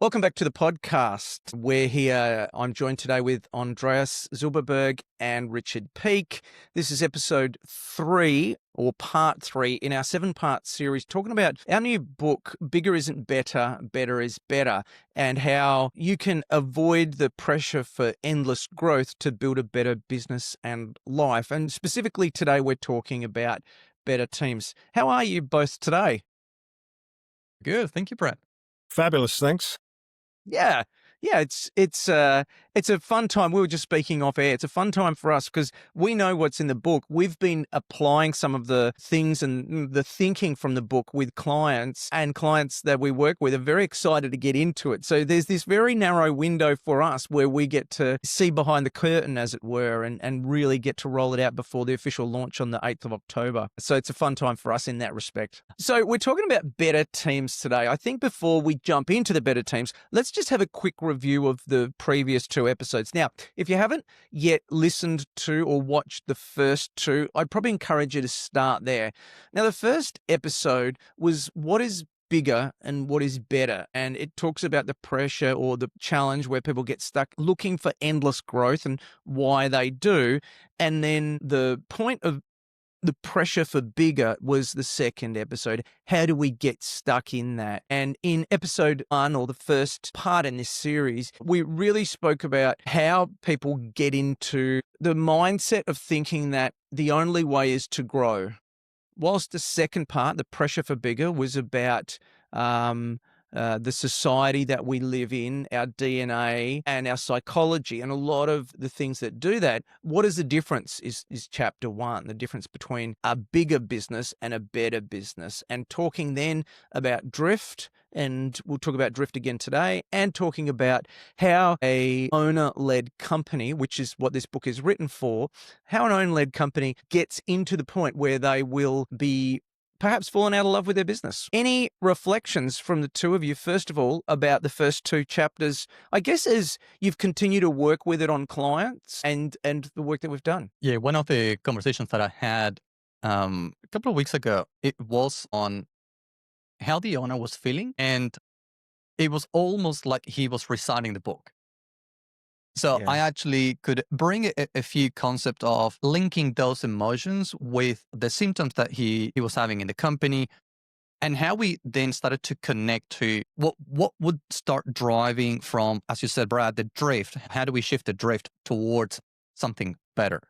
Welcome back to the podcast. We're here. I'm joined today with Andreas Zylberberg and Richard Peake. This is episode 3 or part 3 in our 7-part series talking about our new book, Bigger Isn't Better, Better is Better, and how you can avoid the pressure for endless growth to build a better business and life. And specifically today, we're talking about better teams. How are you both today? Good. Thank you, Brett. Fabulous, thanks. Yeah. Yeah, it's a fun time. We were just speaking off air. It's a fun time for us because we know what's in the book. We've been applying some of the things and the thinking from the book with clients, and clients that we work with are very excited to get into it. So there's this very narrow window for us where we get to see behind the curtain, as it were, and really get to roll it out before the official launch on the 8th of October. So it's a fun time for us in that respect. So we're talking about better teams today. I think before we jump into the better teams, let's just have a quick review of the previous 2 episodes. Now, if you haven't yet listened to or watched the first 2, I'd probably encourage you to start there. Now, the first episode was what is bigger and what is better, and it talks about the pressure or the challenge where people get stuck looking for endless growth and why they do. And then the point of the pressure for bigger was the second episode. How do we get stuck in that? And in episode 1, or the first part in this series, we really spoke about how people get into the mindset of thinking that the only way is to grow. Whilst the second part, the pressure for bigger, was about the society that we live in, our DNA and our psychology, and a lot of the things that do that. What is the difference is chapter 1, the difference between a bigger business and a better business, and talking then about drift. And we'll talk about drift again today, and talking about how a owner-led company, which is what this book is written for, how an owner-led company gets into the point where they will be perhaps fallen out of love with their business. Any reflections from the two of you, first of all, about the first 2 chapters, I guess, as you've continued to work with it on clients and the work that we've done? Yeah, one of the conversations that I had a couple of weeks ago, it was on how the owner was feeling, and it was almost like he was reciting the book. So Yeah. I actually could bring a few concepts of linking those emotions with the symptoms that he was having in the company, and how we then started to connect to what would start driving from, as you said, Brad, the drift. How do we shift the drift towards something better?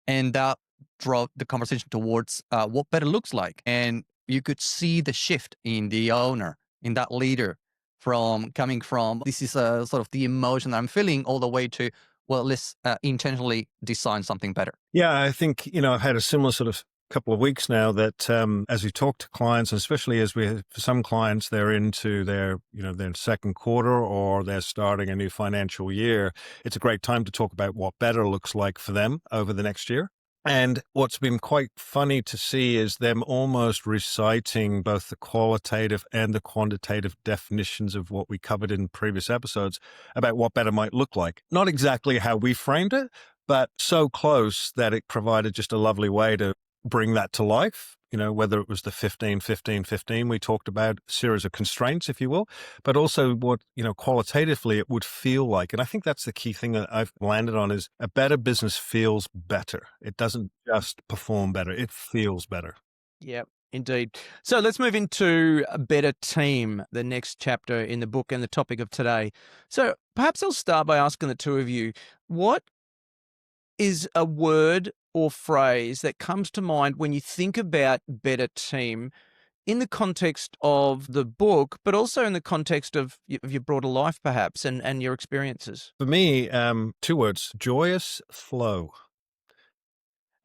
And that drove the conversation towards what better looks like. And you could see the shift in the owner, in that leader, from coming from, this is sort of the emotion that I'm feeling, all the way to, well, let's intentionally design something better. Yeah, I think, I've had a similar sort of couple of weeks now that as we talk to clients, and especially as for some clients, they're into their second quarter, or they're starting a new financial year, it's a great time to talk about what better looks like for them over the next year. And what's been quite funny to see is them almost reciting both the qualitative and the quantitative definitions of what we covered in previous episodes about what better might look like. Not exactly how we framed it, but so close that it provided just a lovely way to bring that to life. Whether it was the 15-15-15 we talked about, a series of constraints, if you will, but also what, qualitatively it would feel like. And I think that's the key thing that I've landed on, is a better business feels better. It doesn't just perform better, it feels better. Yep, indeed. So let's move into a better team, the next chapter in the book and the topic of today. So perhaps I'll start by asking the two of you, what is a word or phrase that comes to mind when you think about better team in the context of the book, but also in the context of your broader life, perhaps, and your experiences? For me, 2 words: joyous flow.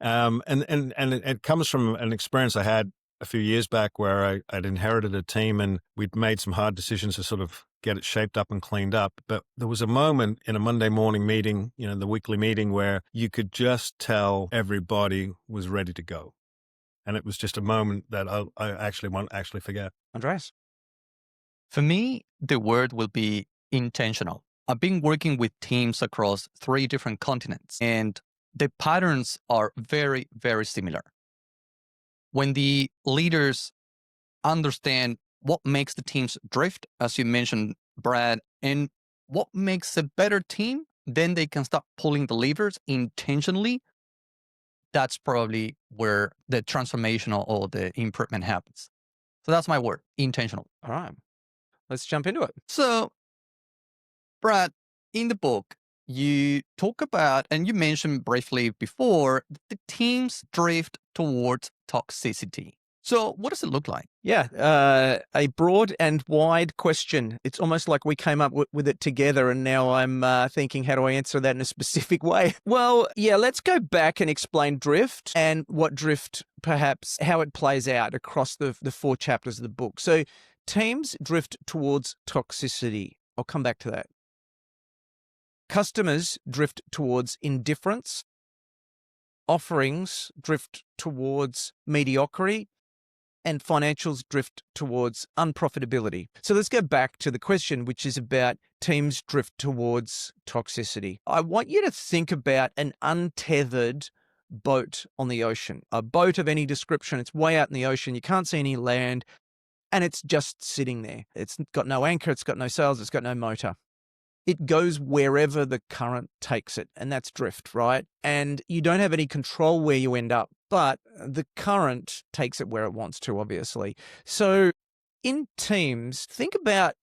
And it comes from an experience I had a few years back where I'd inherited a team, and we'd made some hard decisions to sort of get it shaped up and cleaned up. But there was a moment in a Monday morning meeting, the weekly meeting, where you could just tell everybody was ready to go. And it was just a moment that I actually won't actually forget. Andreas? For me, the word will be intentional. I've been working with teams across 3 different continents, and the patterns are very, very similar. When the leaders understand what makes the teams drift, as you mentioned, Brad. And what makes a better team? Then they can start pulling the levers intentionally. That's probably where the transformational or the improvement happens. So that's my word, intentional. All right, let's jump into it. So, Brad, in the book, you talk about, and you mentioned briefly before, the teams drift towards toxicity. So, what does it look like? Yeah, a broad and wide question. It's almost like we came up with it together, and now I'm thinking, how do I answer that in a specific way? Well, yeah, let's go back and explain drift and what drift, perhaps, how it plays out across the 4 chapters of the book. So, teams drift towards toxicity. I'll come back to that. Customers drift towards indifference. Offerings drift towards mediocrity. And financials drift towards unprofitability. So let's go back to the question, which is about teams drift towards toxicity. I want you to think about an untethered boat on the ocean, a boat of any description. It's way out in the ocean. You can't see any land, and it's just sitting there. It's got no anchor. It's got no sails. It's got no motor. It goes wherever the current takes it, and that's drift, right? And you don't have any control where you end up, but the current takes it where it wants to, obviously. So in teams, think about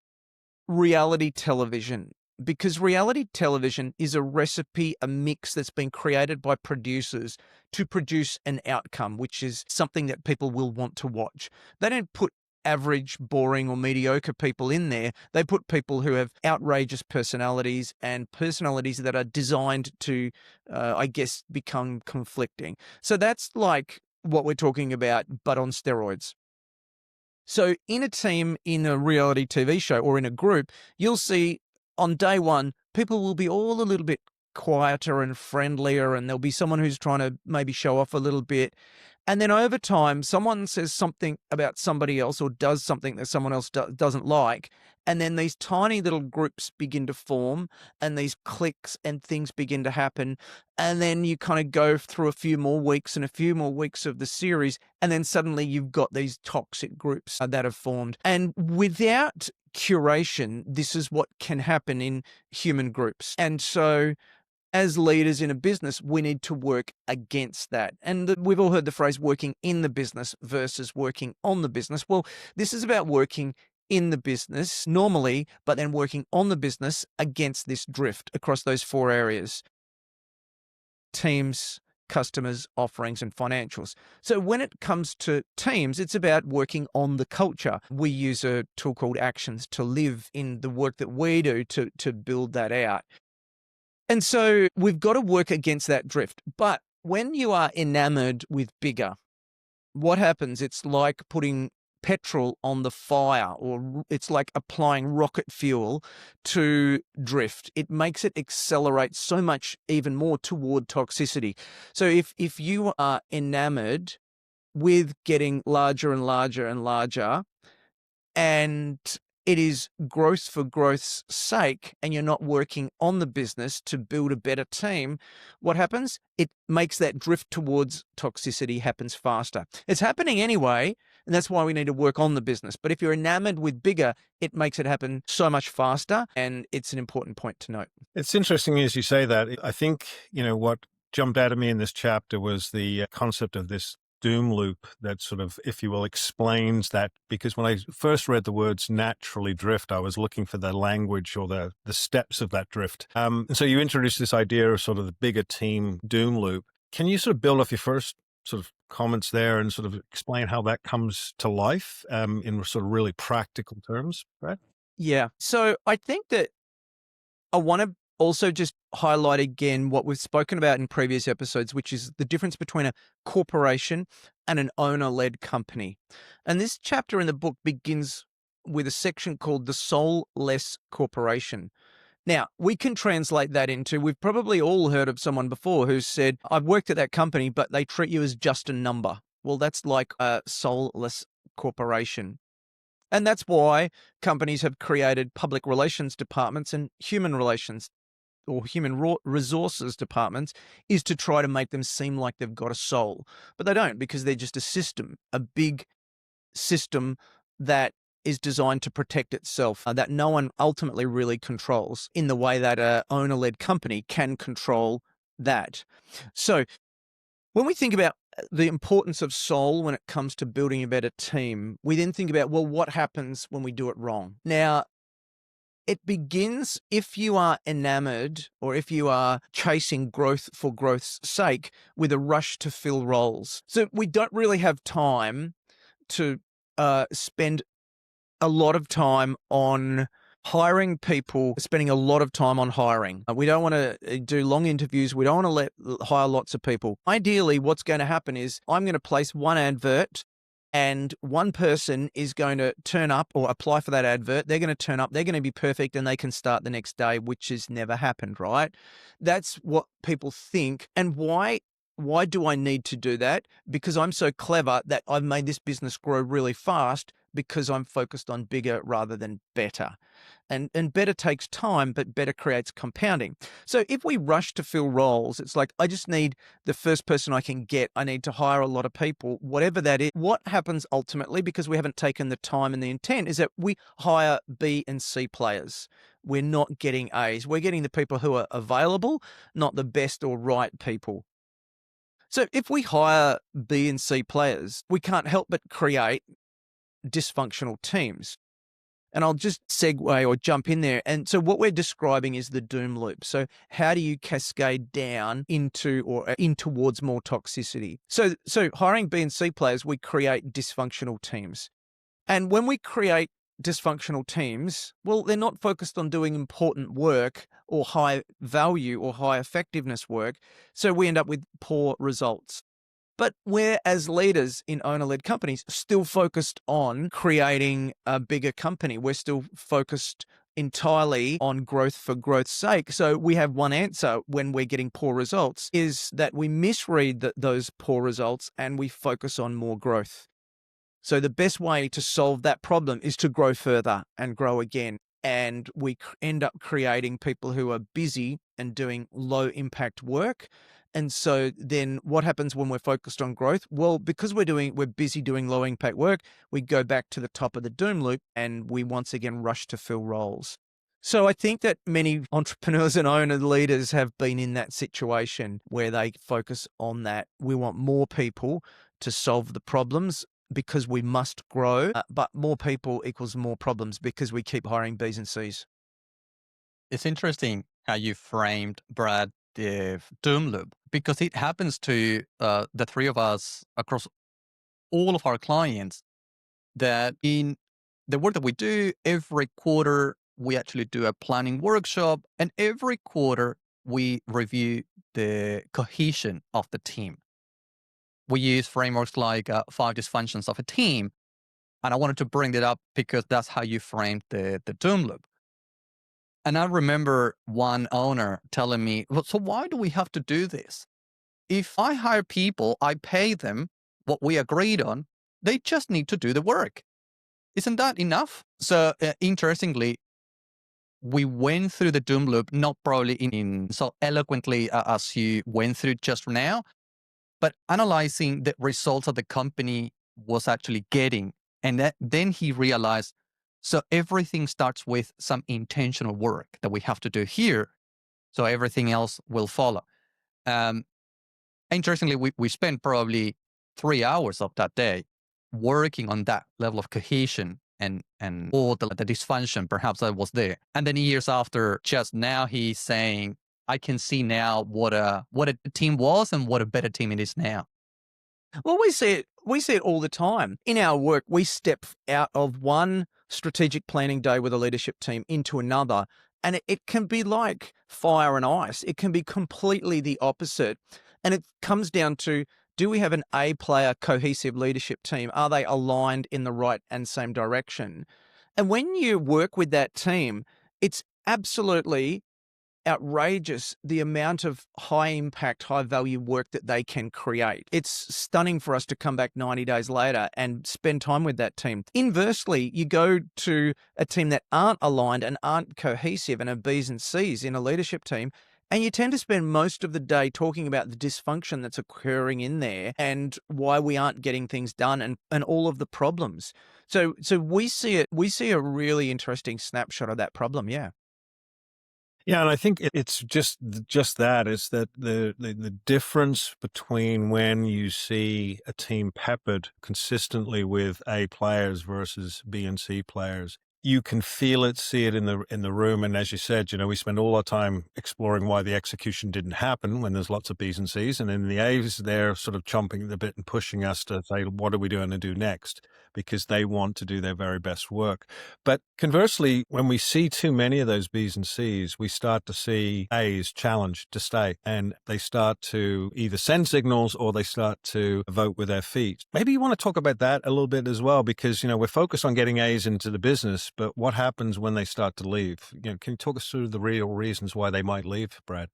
reality television, because reality television is a recipe, a mix that's been created by producers to produce an outcome, which is something that people will want to watch. They don't put average, boring, or mediocre people in there. They put people who have outrageous personalities and personalities that are designed to, I guess, become conflicting. So that's like what we're talking about, but on steroids. So in a team, in a reality TV show or in a group, you'll see on day one, people will be all a little bit quieter and friendlier, and there'll be someone who's trying to maybe show off a little bit. And then over time, someone says something about somebody else or does something that someone else doesn't like. And then these tiny little groups begin to form, and these cliques and things begin to happen. And then you kind of go through a few more weeks and a few more weeks of the series. And then suddenly you've got these toxic groups that have formed. And without curation, this is what can happen in human groups. And so as leaders in a business, we need to work against that. And we've all heard the phrase working in the business versus working on the business. Well, this is about working in the business normally, but then working on the business against this drift across those 4 areas: teams, customers, offerings, and financials. So when it comes to teams, it's about working on the culture. We use a tool called Actions to live in the work that we do to build that out. And so we've got to work against that drift. But when you are enamored with bigger, what happens? It's like putting petrol on the fire, or it's like applying rocket fuel to drift. It makes it accelerate so much even more toward toxicity. So if you are enamored with getting larger and larger and larger, and it is growth for growth's sake, and you're not working on the business to build a better team, what happens? It makes that drift towards toxicity happens faster. It's happening anyway, and that's why we need to work on the business. But if you're enamored with bigger, it makes it happen so much faster, and it's an important point to note. It's interesting as you say that. I think, what jumped out at me in this chapter was the concept of this doom loop that sort of, if you will, explains that, because when I first read the words naturally drift, I was looking for the language or the steps of that drift. And so you introduced this idea of sort of the bigger team doom loop. Can you sort of build off your first sort of comments there and sort of explain how that comes to life in sort of really practical terms, right? Yeah. So I think that I want to also just highlight again what we've spoken about in previous episodes, which is the difference between a corporation and an owner-led company. And this chapter in the book begins with a section called the soulless corporation. Now, we can translate that into, we've probably all heard of someone before who said, I've worked at that company, but they treat you as just a number. Well, that's like a soulless corporation. And that's why companies have created public relations departments and human relations or human resources departments, is to try to make them seem like they've got a soul. But they don't, because they're just a system, a big system that is designed to protect itself, that no one ultimately really controls in the way that a owner-led company can control that. So when we think about the importance of soul when it comes to building a better team, we then think about, well, what happens when we do it wrong? Now, it begins if you are enamored or if you are chasing growth for growth's sake with a rush to fill roles. So we don't really have time to spend a lot of time on hiring people, spending a lot of time on hiring. We don't want to do long interviews. We don't want to hire lots of people. Ideally, what's going to happen is I'm going to place one advert and one person is going to turn up or apply for that advert. They're going to turn up, they're going to be perfect, and they can start the next day, which has never happened, right? That's what people think. And why do I need to do that? Because I'm so clever that I've made this business grow really fast because I'm focused on bigger rather than better. And better takes time, but better creates compounding. So if we rush to fill roles, it's like, I just need the first person I can get. I need to hire a lot of people, whatever that is. What happens ultimately, because we haven't taken the time and the intent, is that we hire B and C players. We're not getting A's. We're getting the people who are available, not the best or right people. So if we hire B and C players, we can't help but create dysfunctional teams. And I'll just segue or jump in there. And so what we're describing is the doom loop. So how do you cascade down into or in towards more toxicity? So hiring B and C players, we create dysfunctional teams. And when we create dysfunctional teams, well, they're not focused on doing important work or high value or high effectiveness work. So we end up with poor results. But we're, as leaders in owner-led companies, still focused on creating a bigger company. We're still focused entirely on growth for growth's sake. So we have one answer when we're getting poor results, is that we misread those poor results and we focus on more growth. So the best way to solve that problem is to grow further and grow again. And we end up creating people who are busy and doing low impact work. And so then what happens when we're focused on growth? Well, because we're busy doing low impact work, we go back to the top of the doom loop and we once again rush to fill roles. So I think that many entrepreneurs and owner leaders have been in that situation where they focus on that. We want more people to solve the problems because we must grow, but more people equals more problems because we keep hiring B's and C's. It's interesting how you framed, Brad, the doom loop, because it happens to the three of us across all of our clients, that in the work that we do, every quarter we actually do a planning workshop, and every quarter we review the cohesion of the team. We use frameworks like 5 dysfunctions of a team, and I wanted to bring that up because that's how you framed the doom loop. And I remember one owner telling me, well, so why do we have to do this? If I hire people, I pay them what we agreed on, they just need to do the work. Isn't that enough? So interestingly, we went through the doom loop, not probably in so eloquently as you went through just now, but analyzing the results that the company was actually getting. And then he realized, so everything starts with some intentional work that we have to do here. So everything else will follow. Interestingly, we spent probably 3 hours of that day working on that level of cohesion and all the dysfunction perhaps that was there. And then years after, just now he's saying, I can see now what a team was and what a better team it is now. Well, we see it all the time. In our work, we step out of one strategic planning day with a leadership team into another, and it can be like fire and ice. It can be completely the opposite. And it comes down to, do we have an A-player cohesive leadership team? Are they aligned in the right and same direction? And when you work with that team, it's absolutely outrageous the amount of high impact, high value work that they can create. It's stunning for us to come back 90 days later and spend time with that team. Inversely, you go to a team that aren't aligned and aren't cohesive and are B's and C's in a leadership team, And you tend to spend most of the day talking about the dysfunction that's occurring in there and why we aren't getting things done and all of the problems. So we see a really interesting snapshot of that problem. Yeah. Yeah, and I think it's just that is that the difference between when you see a team peppered consistently with A players versus B and C players. You can feel it, see it in the room, and as you said, we spend all our time exploring why the execution didn't happen when there's lots of Bs and Cs, and then the As they're sort of chomping the bit and pushing us to say, what are we going to do next? Because they want to do their very best work. But conversely, when we see too many of those Bs and Cs, we start to see As challenged to stay, and they start to either send signals or they start to vote with their feet. Maybe you want to talk about that a little bit as well, because, we're focused on getting As into the business, but what happens when they start to leave? Can you talk us through the real reasons why they might leave, Brad?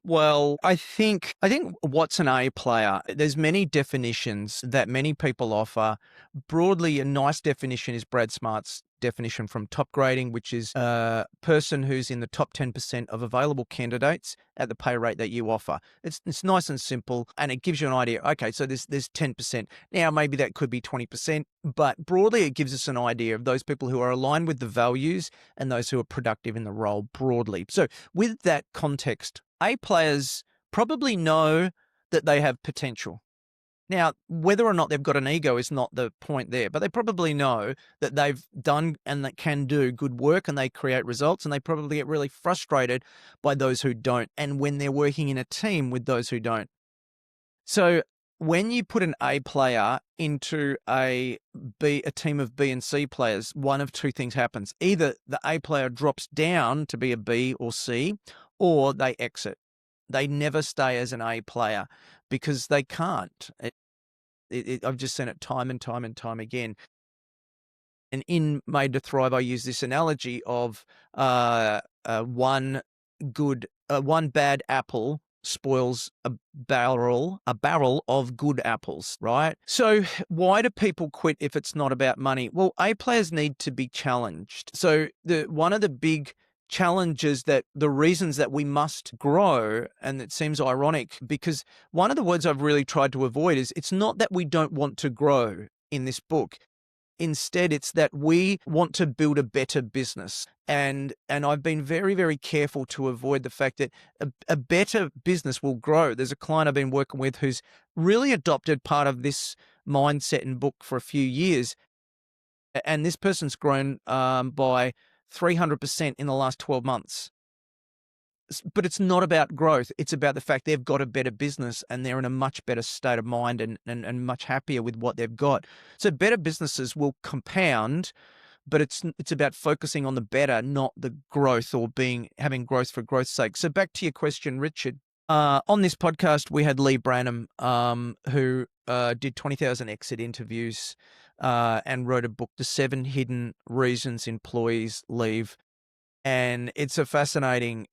Well, I think what's an A player? There's many definitions that many people offer. Broadly, a nice definition is Brad Smart's definition from Top Grading, which is a person who's in the top 10% of available candidates at the pay rate that you offer. It's nice and simple, and it gives you an idea. Okay, so there's 10%. Now maybe that could be 20%, but broadly it gives us an idea of those people who are aligned with the values and those who are productive in the role broadly. So with that context, A players probably know that they have potential. Now, whether or not they've got an ego is not the point there, but they probably know that they've done and that can do good work and they create results, and they probably get really frustrated by those who don't, and when they're working in a team with those who don't. So when you put an A player into a team of B and C players, one of two things happens. Either the A player drops down to be a B or C, or they exit. They never stay as an A player because they can't. I've just seen it time and time and time again. And in Made to Thrive, I use this analogy of one bad apple spoils a barrel of good apples, right? So why do people quit if it's not about money? Well, A players need to be challenged. So one of the big challenges, that the reasons that we must grow, and it seems ironic because one of the words I've really tried to avoid is, it's not that we don't want to grow in this book. Instead, it's that we want to build a better business. And I've been very, very careful to avoid the fact that a better business will grow. There's a client I've been working with who's really adopted part of this mindset and book for a few years. And this person's grown by 300% in the last 12 months. But it's not about growth. It's about the fact they've got a better business and they're in a much better state of mind and much happier with what they've got. So better businesses will compound, but it's about focusing on the better, not the growth or having growth for growth's sake. So back to your question, Richard. On this podcast, we had Lee Branham, who did 20,000 exit interviews and wrote a book, The 7 Hidden Reasons Employees Leave. And it's a fascinating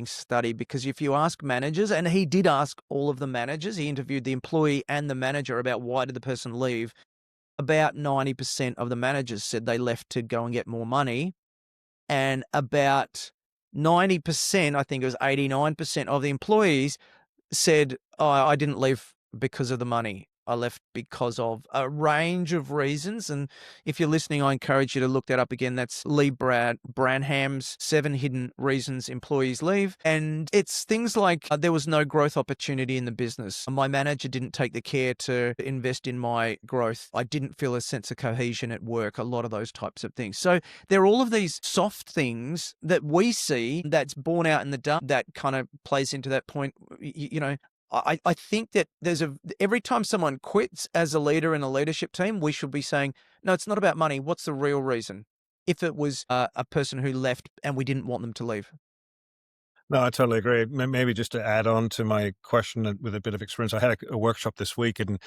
study, because if you ask managers, and he did ask all of the managers, he interviewed the employee and the manager about why did the person leave, about 90% of the managers said they left to go and get more money. And about 90%, I think it was 89% of the employees said, oh, I didn't leave because of the money. I left because of a range of reasons. And if you're listening, I encourage you to look that up again. That's Lee Branham's 7 Hidden Reasons Employees Leave. And it's things like there was no growth opportunity in the business. My manager didn't take the care to invest in my growth. I didn't feel a sense of cohesion at work, a lot of those types of things. So there are all of these soft things that we see that's borne out in the dark that kind of plays into that point. I think that every time someone quits as a leader in a leadership team, we should be saying, no, it's not about money. What's the real reason? If it was a person who left and we didn't want them to leave. No, I totally agree. Maybe just to add on to my question with a bit of experience, I had a workshop this week, and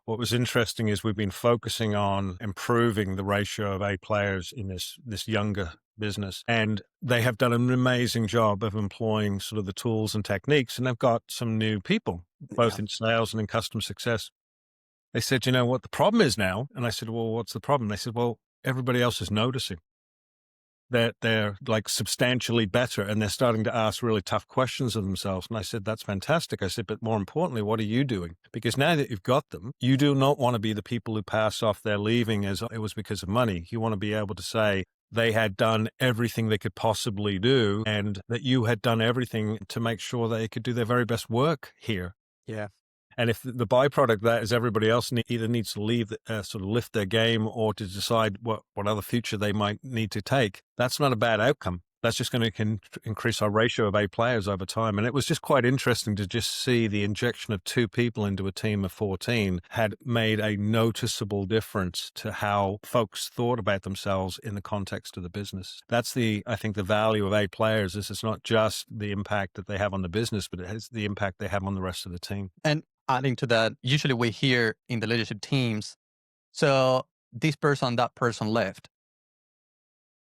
what was interesting is we've been focusing on improving the ratio of A players in this younger business, and they have done an amazing job of employing sort of the tools and techniques, and they've got some new people, both in sales and in customer success. They said, you know what the problem is now? And I said, well, what's the problem? They said, well, everybody else is noticing. they're like substantially better, and they're starting to ask really tough questions of themselves. And I said, that's fantastic. I said, but more importantly, what are you doing? Because now that you've got them, you do not want to be the people who pass off their leaving as it was because of money. You want to be able to say they had done everything they could possibly do, and that you had done everything to make sure they could do their very best work here. Yeah. And if the byproduct of that is everybody else either needs to leave, sort of lift their game, or to decide what other future they might need to take, that's not a bad outcome. That's just going to increase our ratio of A players over time. And it was just quite interesting to just see the injection of 2 people into a team of 14 had made a noticeable difference to how folks thought about themselves in the context of the business. That's I think the value of A players is it's not just the impact that they have on the business, but it has the impact they have on the rest of the team. And adding to that, usually we hear in the leadership teams, so this person, that person left.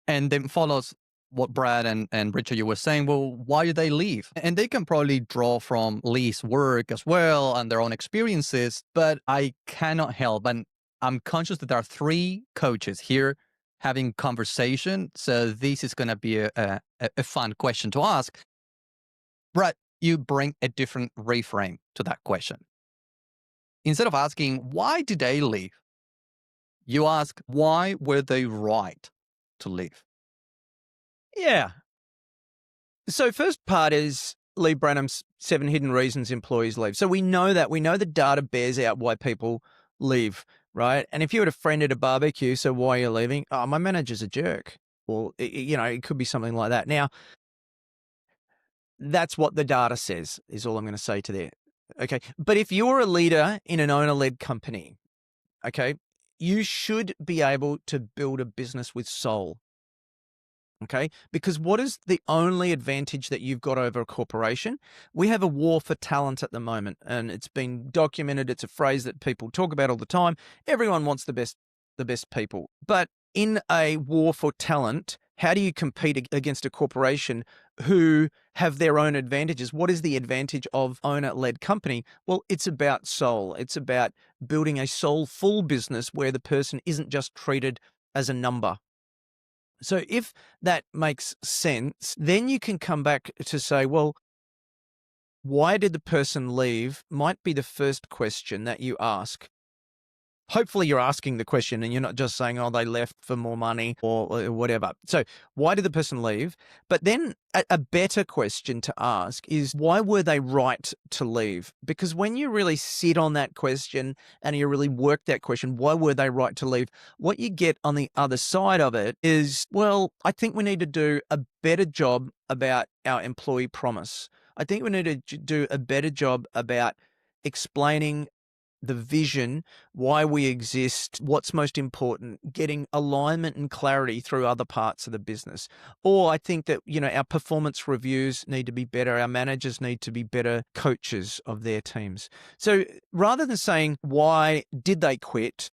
And then follows what Brad and Richard, you were saying, well, why did they leave? And they can probably draw from Lee's work as well and their own experiences, but I cannot help. And I'm conscious that there are 3 coaches here having conversation. So this is going to be a fun question to ask. Brad, you bring a different reframe to that question. Instead of asking, why did they leave? You ask, why were they right to leave? Yeah. So first part is Lee Branham's 7 hidden reasons employees leave. So we know that. We know the data bears out why people leave, right? And if you had a friend at a barbecue, so why are you leaving? Oh, my manager's a jerk. Or, it could be something like that. Now, that's what the data says, is all I'm going to say to there. Okay. But if you're a leader in an owner-led company, okay, you should be able to build a business with soul. Okay, because what is the only advantage that you've got over a corporation? We have a war for talent at the moment, and it's been documented. It's a phrase that people talk about all the time. Everyone wants the best people. But in a war for talent, how do you compete against a corporation who have their own advantages? What is the advantage of owner-led company? Well, it's about soul. It's about building a soulful business where the person isn't just treated as a number. So if that makes sense, then you can come back to say, well, why did the person leave? Might be the first question that you ask. Hopefully you're asking the question and you're not just saying, oh, they left for more money or whatever. So why did the person leave? But then a better question to ask is, why were they right to leave? Because when you really sit on that question and you really work that question, why were they right to leave? What you get on the other side of it is, well, I think we need to do a better job about our employee promise. I think we need to do a better job about explaining the vision, why we exist, what's most important, getting alignment and clarity through other parts of the business. Or I think that, our performance reviews need to be better. Our managers need to be better coaches of their teams. So rather than saying, why did they quit?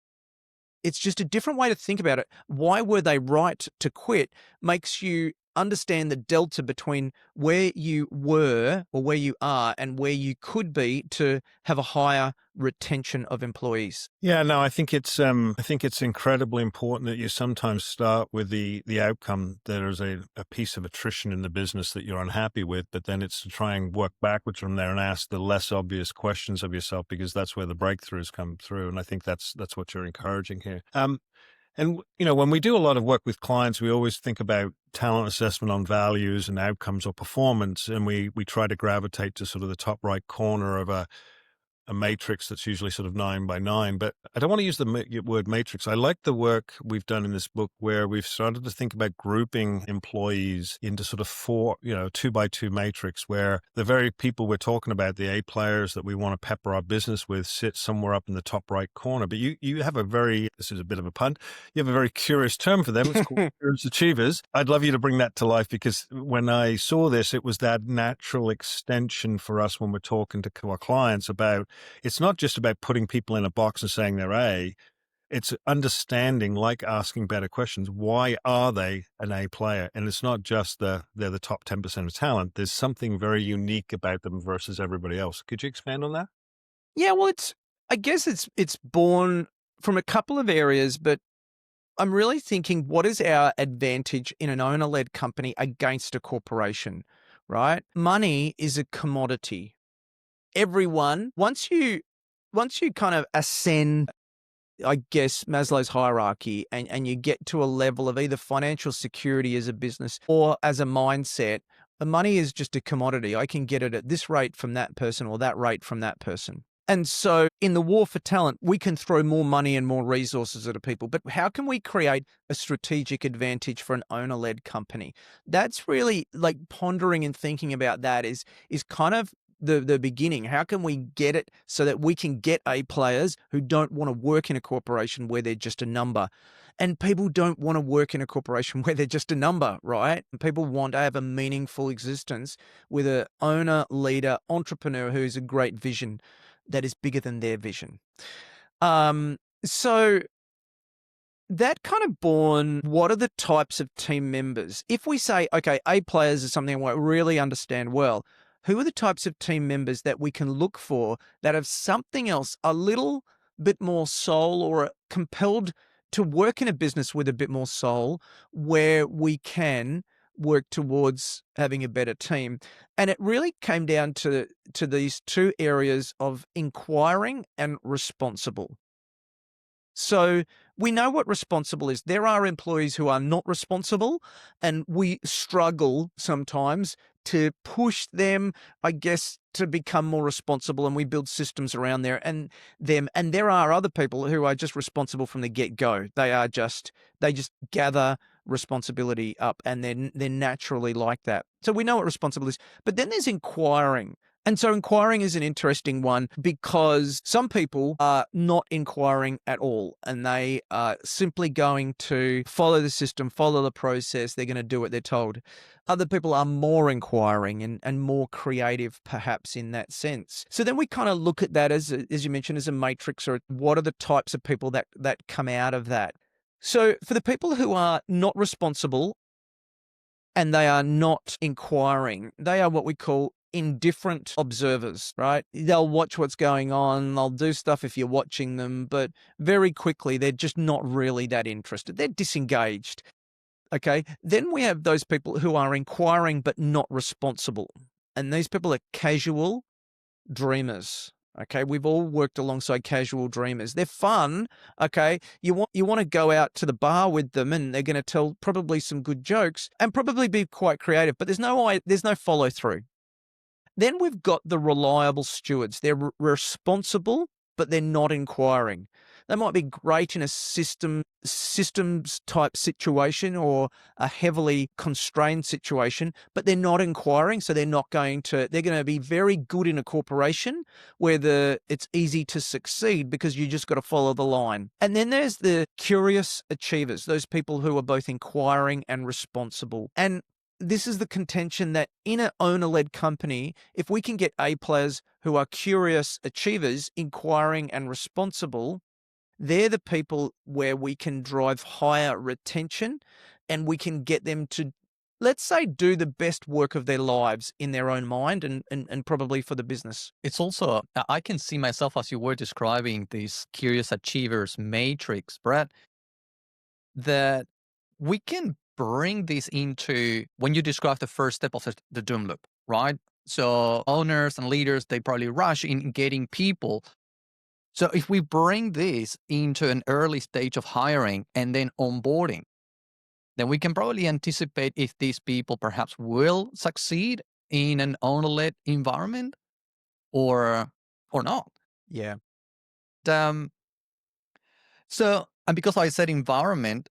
It's just a different way to think about it. Why were they right to quit makes you understand the delta between where you were or where you are and where you could be to have a higher retention of employees. Yeah, no, I think it's incredibly important that you sometimes start with the outcome. There's a piece of attrition in the business that you're unhappy with, but then it's to try and work backwards from there and ask the less obvious questions of yourself, because that's where the breakthroughs come through. And I think that's what you're encouraging here. And, when we do a lot of work with clients, we always think about talent assessment on values and outcomes or performance. And we try to gravitate to sort of the top right corner of a matrix that's usually sort of 9 by 9, but I don't want to use the word matrix. I like the work we've done in this book where we've started to think about grouping employees into sort of 4, 2 by 2 matrix, where the very people we're talking about, the A players that we want to pepper our business with, sit somewhere up in the top right corner. But you have this is a bit of a pun, you have a very curious term for them. It's called experienced achievers. I'd love you to bring that to life, because when I saw this, it was that natural extension for us when we're talking to our clients about, it's not just about putting people in a box and saying they're A. It's understanding, like asking better questions. Why are they an A player? And it's not just they're the top 10% of talent. There's something very unique about them versus everybody else. Could you expand on that? Yeah, well, I guess it's born from a couple of areas, but I'm really thinking, what is our advantage in an owner-led company against a corporation, right? Money is a commodity. Everyone, once you kind of ascend, I guess, Maslow's hierarchy, and you get to a level of either financial security as a business or as a mindset, the money is just a commodity. I can get it at this rate from that person or that rate from that person. And so in the war for talent, we can throw more money and more resources at people. But how can we create a strategic advantage for an owner-led company? That's really like pondering and thinking about that is kind of the beginning. How can we get it so that we can get A players who don't want to work in a corporation where they're just a number? And people don't want to work in a corporation where they're just a number, right? People want to have a meaningful existence with an owner, leader, entrepreneur who has a great vision that is bigger than their vision. So that kind of born, what are the types of team members? If we say, okay, A players is something I really understand well, who are the types of team members that we can look for that have something else, a little bit more soul, or are compelled to work in a business with a bit more soul, where we can work towards having a better team? And it really came down to these two areas of inquiring and responsible. So we know what responsible is. There are employees who are not responsible, and we struggle sometimes to push them, I guess, to become more responsible, and we build systems around there and them. And there are other people who are just responsible from the get-go. They just gather responsibility up, and they're naturally like that. So we know what responsible is. But then there's inquiring. And so inquiring is an interesting one because some people are not inquiring at all, and they are simply going to follow the system, follow the process. They're going to do what they're told. Other people are more inquiring and more creative, perhaps, in that sense. So then we kind of look at that as you mentioned, as a matrix, or what are the types of people that come out of that. So for the people who are not responsible and they are not inquiring, they are what we call indifferent observers, right? They'll watch what's going on. They'll do stuff if you're watching them, but very quickly, they're just not really that interested. They're disengaged. Okay. Then we have those people who are inquiring, but not responsible. And these people are casual dreamers. Okay. We've all worked alongside casual dreamers. They're fun. Okay. You want to go out to the bar with them, and they're going to tell probably some good jokes and probably be quite creative, but there's no follow through. Then we've got the reliable stewards. They're responsible, but they're not inquiring. They might be great in a systems type situation or a heavily constrained situation, but they're not inquiring. So they're going to be very good in a corporation where it's easy to succeed because you just got to follow the line. And then there's the curious achievers, those people who are both inquiring and responsible. And this is the contention that in an owner-led company, if we can get A players who are curious achievers, inquiring and responsible, they're the people where we can drive higher retention, and we can get them to, let's say, do the best work of their lives in their own mind and probably for the business. It's also, I can see myself as you were describing this curious achievers matrix, Brad, that we can bring this into when you describe the first step of the doom loop, right? So owners and leaders, they probably rush in getting people. So if we bring this into an early stage of hiring and then onboarding, then we can probably anticipate if these people perhaps will succeed in an owner-led environment or not. Yeah. So, and because I said environment,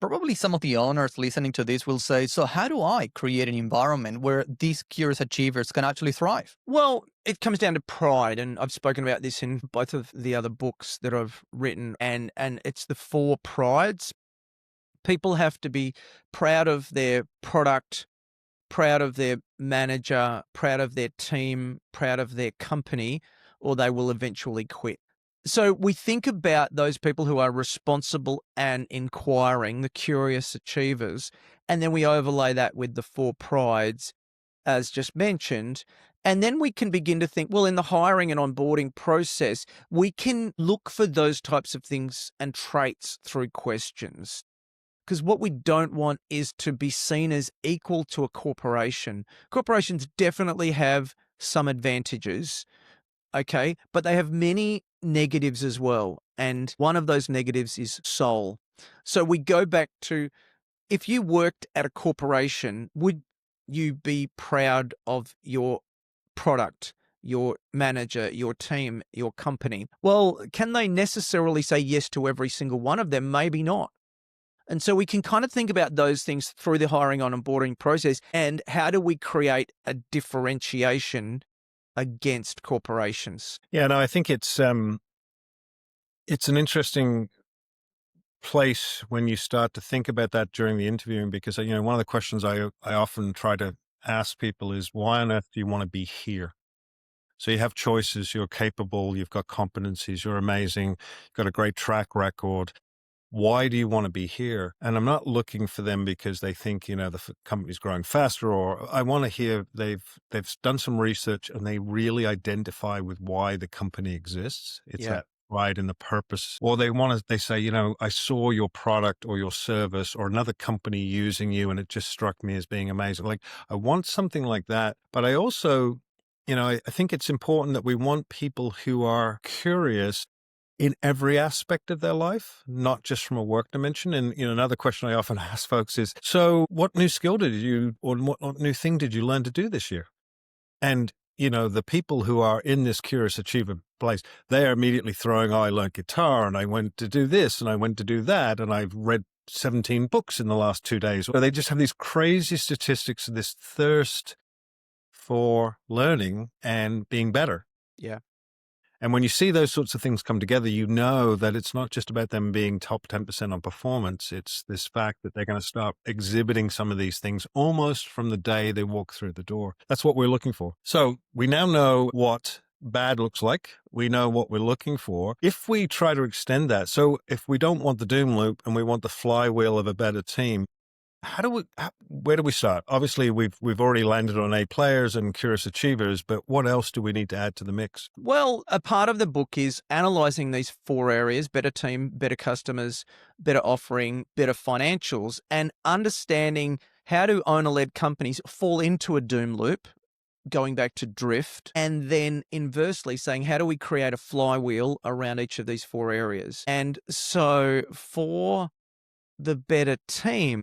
probably some of the owners listening to this will say, so how do I create an environment where these curious achievers can actually thrive? Well, it comes down to pride, and I've spoken about this in both of the other books that I've written, and it's the 4 prides. People have to be proud of their product, proud of their manager, proud of their team, proud of their company, or they will eventually quit. So we think about those people who are responsible and inquiring, the curious achievers, and then we overlay that with the 4 prides. as just mentioned. And then we can begin to think, well, in the hiring and onboarding process, we can look for those types of things and traits through questions. Because what we don't want is to be seen as equal to a corporation. Corporations definitely have some advantages, okay, but they have many negatives as well. And one of those negatives is soul. So we go back to, if you worked at a corporation, would you be proud of your product, your manager, your team, your company? Well, can they necessarily say yes to every single one of them? Maybe not. And so we can kind of think about those things through the hiring on onboarding process, and how do we create a differentiation against corporations? Yeah, no, I think it's an interesting place when you start to think about that during the interviewing, because one of the questions I often try to ask people is, why on earth do you want to be here? So you have choices, you're capable, you've got competencies, you're amazing, you've got a great track record. Why do you want to be here? And I'm not looking for them because they think, the company's growing faster, or I want to hear they've done some research and they really identify with why the company exists. It's that pride in the purpose. Or they say, I saw your product or your service or another company using you and it just struck me as being amazing. Like, I want something like that. But I also, I think it's important that we want people who are curious in every aspect of their life, not just from a work dimension. And, another question I often ask folks is, so what new skill or what new thing did you learn to do this year? And, the people who are in this curious achiever place, they are immediately throwing, I learned guitar and I went to do this and I went to do that. And I've read 17 books in the last 2 days. Or they just have these crazy statistics, this thirst for learning and being better. Yeah. And when you see those sorts of things come together, you know that it's not just about them being top 10% on performance. It's this fact that they're going to start exhibiting some of these things almost from the day they walk through the door. That's what we're looking for. So we now know what bad looks like. We know what we're looking for. If we try to extend that, so if we don't want the doom loop and we want the flywheel of a better team, where do we start? Obviously, we've already landed on A players and curious achievers, but what else do we need to add to the mix? Well, a part of the book is analyzing these 4 areas: better team, better customers, better offering, better financials, and understanding how do owner-led companies fall into a doom loop, going back to drift, and then inversely saying, how do we create a flywheel around each of these 4 areas? And so for the better team,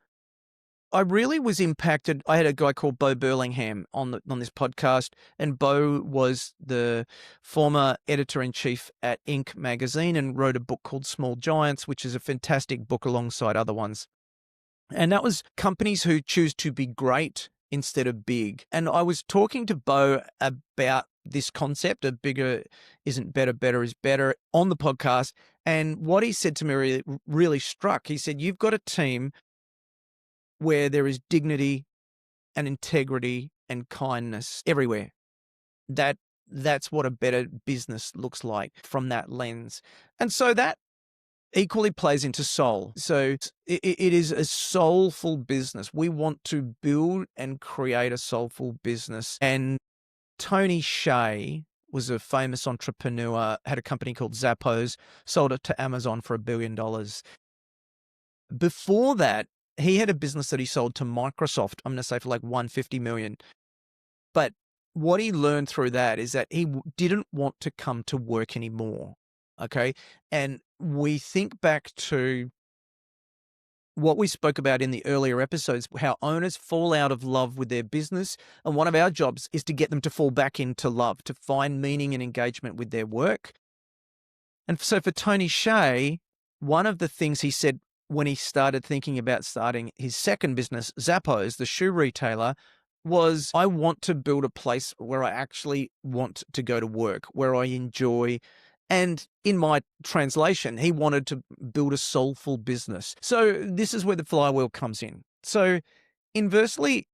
I really was impacted. I had a guy called Bo Burlingham on this podcast, and Bo was the former editor-in-chief at Inc. magazine and wrote a book called Small Giants, which is a fantastic book alongside other ones. And that was companies who choose to be great instead of big. And I was talking to Bo about this concept of bigger isn't better, better is better on the podcast. And what he said to me really struck. He said, you've got a team where there is dignity and integrity and kindness everywhere. That's what a better business looks like from that lens. And so that equally plays into soul. So it is a soulful business. We want to build and create a soulful business. And Tony Hsieh was a famous entrepreneur, had a company called Zappos, sold it to Amazon for $1 billion. Before that, he had a business that he sold to Microsoft, I'm going to say for like $150 million. But what he learned through that is that he didn't want to come to work anymore. Okay. And we think back to what we spoke about in the earlier episodes, how owners fall out of love with their business. And one of our jobs is to get them to fall back into love, to find meaning and engagement with their work. And so for Tony Hsieh, one of the things he said when he started thinking about starting his second business, Zappos, the shoe retailer, was, I want to build a place where I actually want to go to work, where I enjoy. And in my translation, he wanted to build a soulful business. So this is where the flywheel comes in. So inversely,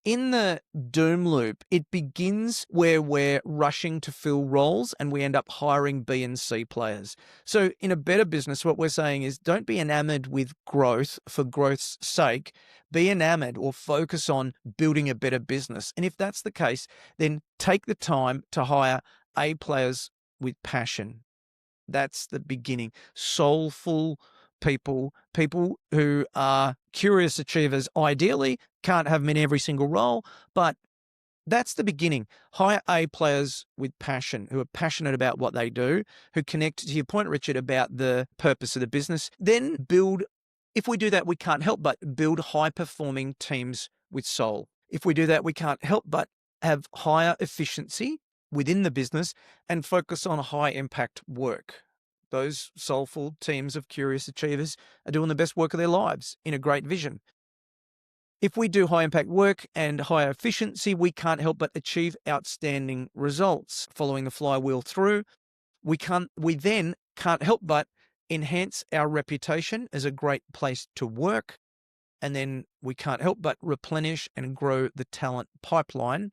in the doom loop, it begins where we're rushing to fill roles and we end up hiring B and C players. So in a better business, what we're saying is don't be enamored with growth for growth's sake. Be enamored or focus on building a better business. And if that's the case, then take the time to hire A players with passion. That's the beginning. Soulful people who are curious achievers, ideally can't have them in every single role, but that's the beginning. Hire A players with passion, who are passionate about what they do, who connect to your point, Richard, about the purpose of the business. Then build, if we do that, we can't help but build high-performing teams with soul. If we do that, we can't help but have higher efficiency within the business and focus on high-impact work. Those soulful teams of curious achievers are doing the best work of their lives in a great vision. If we do high impact work and higher efficiency, we can't help but achieve outstanding results. Following the flywheel through, we then can't help but enhance our reputation as a great place to work. And then we can't help but replenish and grow the talent pipeline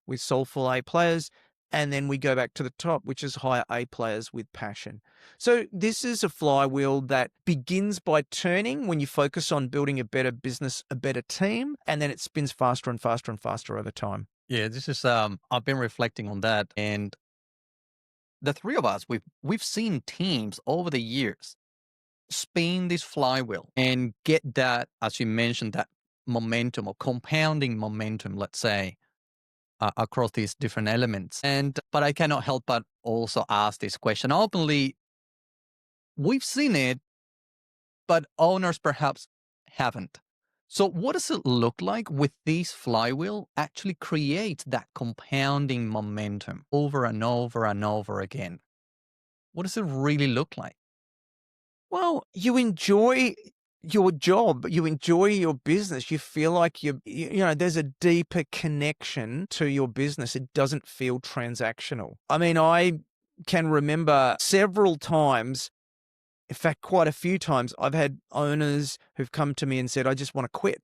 with soulful A players. And then we go back to the top, which is hire A players with passion. So this is a flywheel that begins by turning when you focus on building a better business, a better team, and then it spins faster and faster and faster over time. Yeah, this is I've been reflecting on that, and the three of us we've seen teams over the years spin this flywheel and get that, as you mentioned, that momentum or compounding momentum, let's say, across these different elements. But I cannot help but also ask this question openly. We've seen it, but owners perhaps haven't. So what does it look like with this flywheel actually create that compounding momentum over and over and over again? What does it really look like? Well, you enjoy your job, you enjoy your business, you feel like there's a deeper connection to your business. It doesn't feel transactional. I mean, I can remember several times, in fact, quite a few times, I've had owners who've come to me and said, I just want to quit.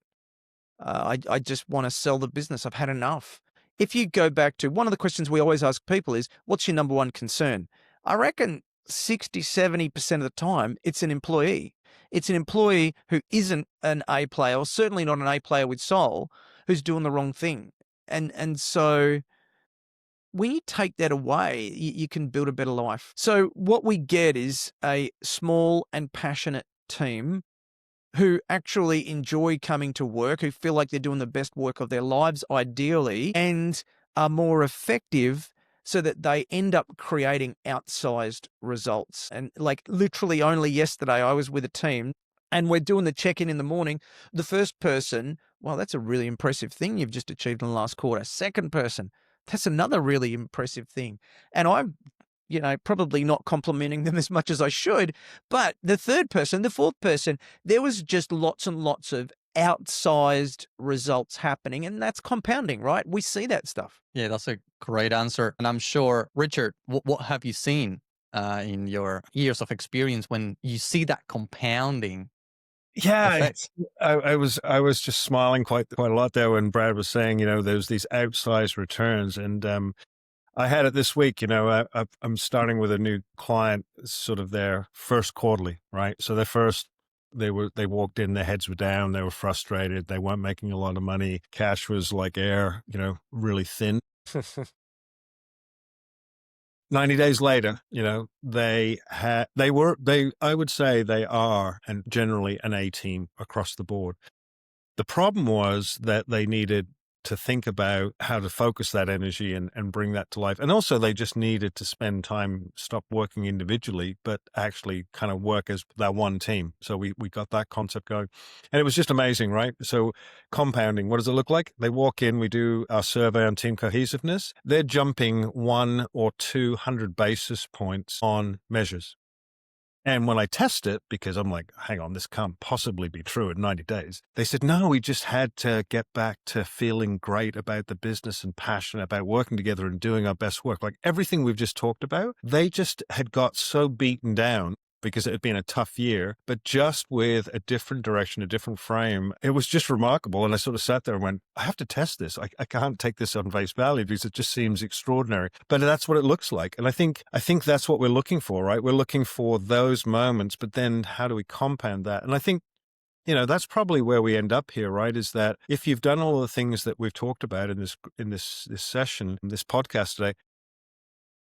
I just want to sell the business. I've had enough. If you go back to one of the questions we always ask people is, what's your number one concern? I reckon 60, 70% of the time, it's an employee. It's an employee who isn't an A player, or certainly not an A player with soul, who's doing the wrong thing. And so when you take that away, you can build a better life. So what we get is a small and passionate team who actually enjoy coming to work, who feel like they're doing the best work of their lives, ideally, and are more effective so that they end up creating outsized results. And like literally only yesterday, I was with a team and we're doing the check-in in the morning. The first person, well, that's a really impressive thing you've just achieved in the last quarter. Second person, that's another really impressive thing. And I'm probably not complimenting them as much as I should, but the third person, the fourth person, there was just lots and lots of outsized results happening, and that's compounding, right? We see that stuff. Yeah, that's a great answer. And I'm sure, Richard, what have you seen in your years of experience when you see that compounding effect? I was just smiling quite a lot there when Brad was saying, there's these outsized returns, and I had it this week. I'm starting with a new client, sort of their first quarterly, right? So they walked in, their heads were down, they were frustrated, they weren't making a lot of money, cash was like air, really thin. 90 days later, I would say they are, and generally an A team across the board. The problem was that they needed to think about how to focus that energy and bring that to life. And also they just needed to spend time, stop working individually, but actually kind of work as that one team. So we got that concept going, and it was just amazing, right? So compounding, what does it look like? They walk in, we do our survey on team cohesiveness. They're jumping 100 or 200 basis points on measures. And when I test it, because I'm like, hang on, this can't possibly be true in 90 days. They said, no, we just had to get back to feeling great about the business and passionate about working together and doing our best work. Like everything we've just talked about, they just had got so beaten down because it had been a tough year, but just with a different direction, a different frame. It was just remarkable. And I sort of sat there and went, I have to test this. I can't take this on face value because it just seems extraordinary. But that's what it looks like. And I think that's what we're looking for, right? We're looking for those moments, but then how do we compound that? And I think, that's probably where we end up here, right? Is that if you've done all the things that we've talked about in this session, this podcast today,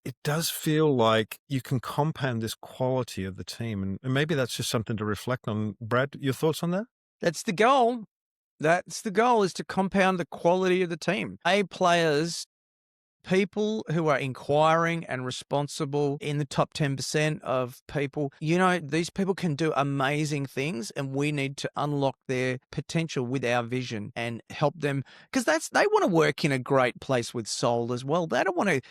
it does feel like you can compound this quality of the team. And maybe that's just something to reflect on. Brad, your thoughts on that? That's the goal. That's the goal, is to compound the quality of the team. A players, people who are inquiring and responsible in the top 10% of people, these people can do amazing things, and we need to unlock their potential with our vision and help them, because they want to work in a great place with soul as well. They don't want to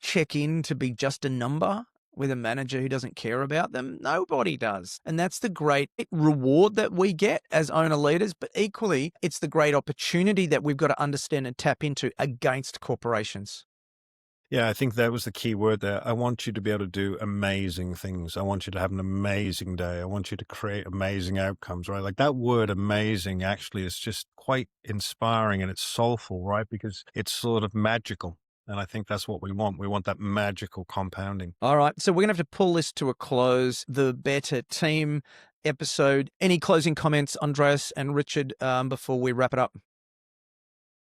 check in to be just a number with a manager who doesn't care about them. Nobody does. And that's the great reward that we get as owner leaders, but equally, it's the great opportunity that we've got to understand and tap into against corporations. Yeah, I think that was the key word there. I want you to be able to do amazing things. I want you to have an amazing day. I want you to create amazing outcomes, right? Like that word amazing actually is just quite inspiring, and it's soulful, right? Because it's sort of magical. And I think that's what we want. We want that magical compounding. All right. So we're going to have to pull this to a close, the Better Team episode. Any closing comments, Andreas and Richard, before we wrap it up?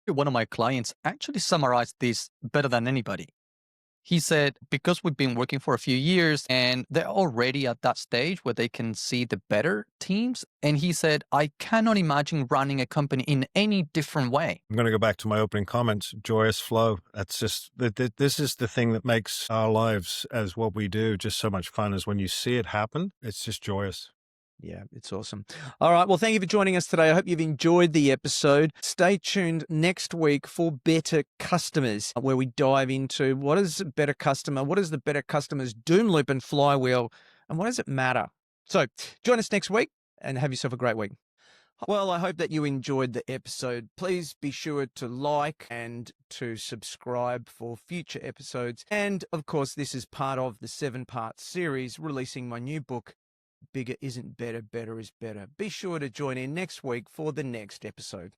One of my clients actually summarized this better than anybody. He said, because we've been working for a few years and they're already at that stage where they can see the better teams. And he said, I cannot imagine running a company in any different way. I'm going to go back to my opening comments, joyous flow. That's just, this is the thing that makes our lives as what we do just so much fun, is when you see it happen, it's just joyous. Yeah, it's awesome. All right. Well, thank you for joining us today. I hope you've enjoyed the episode. Stay tuned next week for Better Customers, where we dive into what is a better customer, what is the better customer's doom loop and flywheel, and what does it matter? So join us next week and have yourself a great week. Well, I hope that you enjoyed the episode. Please be sure to like and to subscribe for future episodes. And of course, this is part of the 7-part series releasing my new book, Bigger Isn't Better, Better is Better. Be sure to join in next week for the next episode.